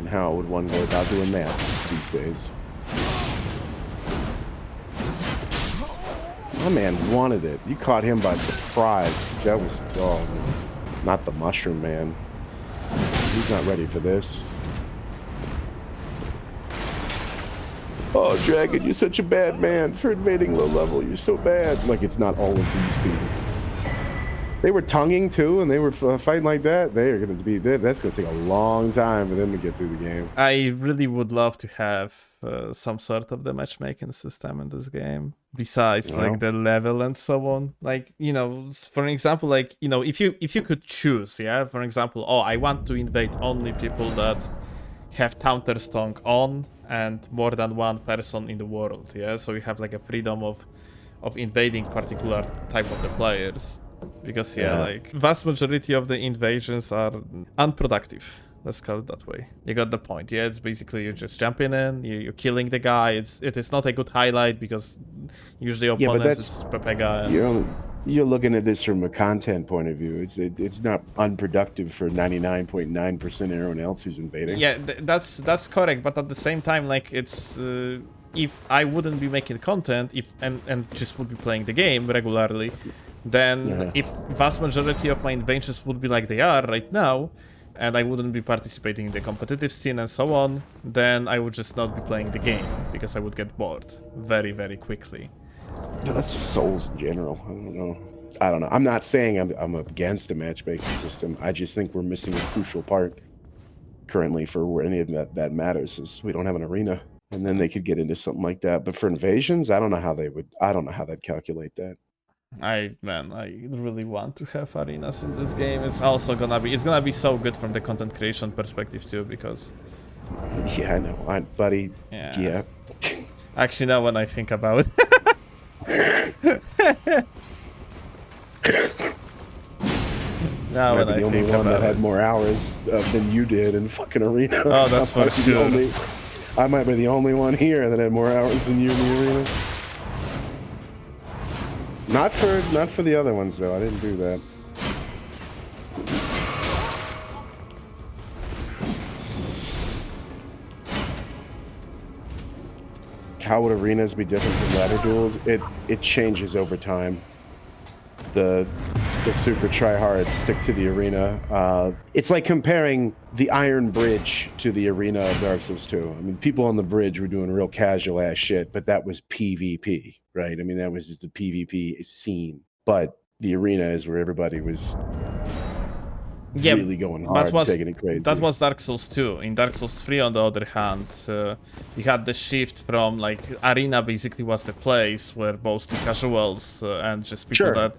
And how would one go about doing that these days? My man wanted it. You caught him by surprise. That was, oh, not the mushroom man. He's not ready for this. Oh, Dragon, you're such a bad man for invading low level. You're so bad. Like, it's not all of these people. They were tonguing too, and they were fighting like that. They are going to be. That's going to take a long time for them to get through the game. I really would love to have some sort of the matchmaking system in this game, besides like the level and so on. Like, you know, for example, like, you know, if you could choose, yeah, for example, oh, I want to invade only people that have Counter-Strike on and more than one person in the world, yeah. So you have like a freedom of invading particular type of the players. Because like vast majority of the invasions are unproductive. Let's call it that way. You got the point. Yeah, it's basically you're just jumping in, you're killing the guy. It is not a good highlight because usually opponents is Pepega. You're looking at this from a content point of view. It's not unproductive for 99.9% everyone else who's invading. Yeah, that's correct. But at the same time, like it's if I wouldn't be making content, and just would be playing the game regularly, then if vast majority of my inventions would be like they are right now, and I wouldn't be participating in the competitive scene and so on, then I would just not be playing the game because I would get bored very, very quickly. That's just Souls in general. I don't know. I'm not saying I'm against the matchmaking system. I just think we're missing a crucial part currently for where any of that matters is we don't have an arena. And then they could get into something like that. But for invasions, I don't know how they'd calculate that. I really want to have arenas in this game. It's also gonna be so good from the content creation perspective too, because yeah, I know, buddy. Yeah. Actually, now when I think about it. Now when I think about it. The only one that had more hours than you did in fucking arena. Oh, that's for sure. I might be the only one here that had more hours than you in the arena. Not for the other ones though. I didn't do that. How would arenas be different from ladder duels? It changes over time. The super tryhards stick to the arena. It's like comparing the Iron Bridge to the arena of Dark Souls 2. I mean, people on the bridge were doing real casual ass shit, but that was PvP, right? I mean, that was just a PvP scene. But the arena is where everybody was really going hard, taking it crazy. That was Dark Souls 2. In Dark Souls 3, on the other hand, you had the shift from, like, arena basically was the place where both the casuals and just people that,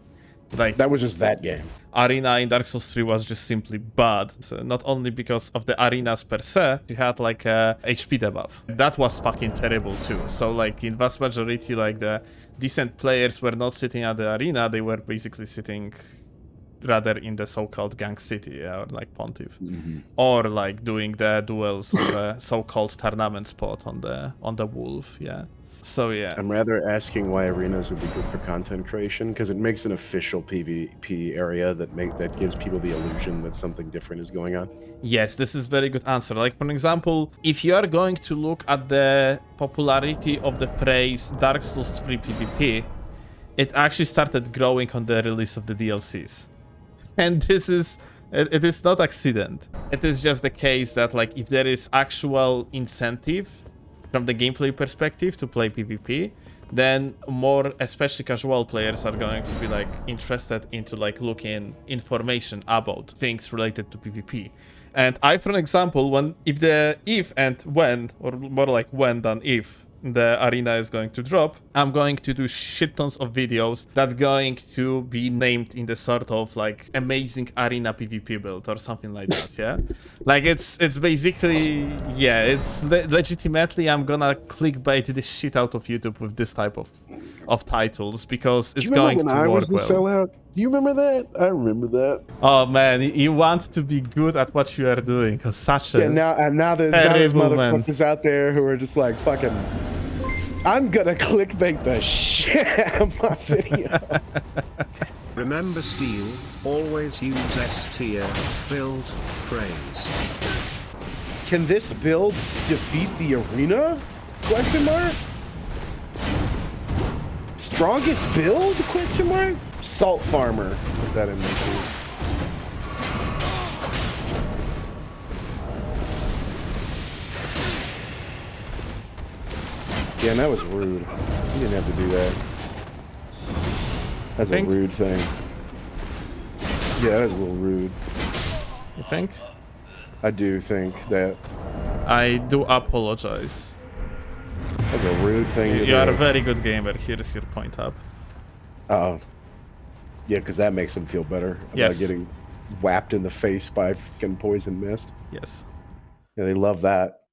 like... That was just that game. Arena in Dark Souls 3 was just simply bad. So not only because of the arenas per se, you had, like, a HP debuff. That was fucking terrible, too. So, like, in vast majority, like, the decent players were not sitting at the arena, they were basically sitting... rather in the so-called gang city, or like Pontiff, or like doing the duels on the so-called tournament spot on the Wolf. So I'm rather asking why arenas would be good for content creation, because it makes an official PvP area that gives people the illusion that something different is going on. Yes, this is very good answer. Like, for example, if you are going to look at the popularity of the phrase Dark Souls 3 PvP, it actually started growing on the release of the DLCs. And it is not accident. It is just the case that, like, if there is actual incentive from the gameplay perspective to play PvP, then more, especially casual players, are going to be, like, interested into, like, looking information about things related to PvP. And I, for example, if and when, or more like when than if, the arena is going to drop, I'm going to do shit tons of videos that are going to be named in the sort of like amazing arena PvP build or something like that, yeah? Like it's basically, yeah, it's legitimately I'm gonna clickbait the shit out of YouTube with this type of titles because it's going to work well. I was the sellout? Do you remember that? I remember that. Oh man, you want to be good at what you are doing, because such a now there's motherfuckers out there who are just like fucking. I'm gonna clickbait the shit out of my video. Remember, Steel, always use S tier filled phrase. Can this build defeat the arena? Question mark. Strongest build? Question mark. Salt farmer. Put that in there too. Yeah, and that was rude. You didn't have to do that. That's a rude thing. Yeah, that was a little rude. You think? I do think that. I do apologize. That's a rude thing to do. You are a very good gamer. Here is your point up. Oh. Yeah, because that makes them feel better about getting whapped in the face by fucking poison mist. Yes. Yeah, they love that.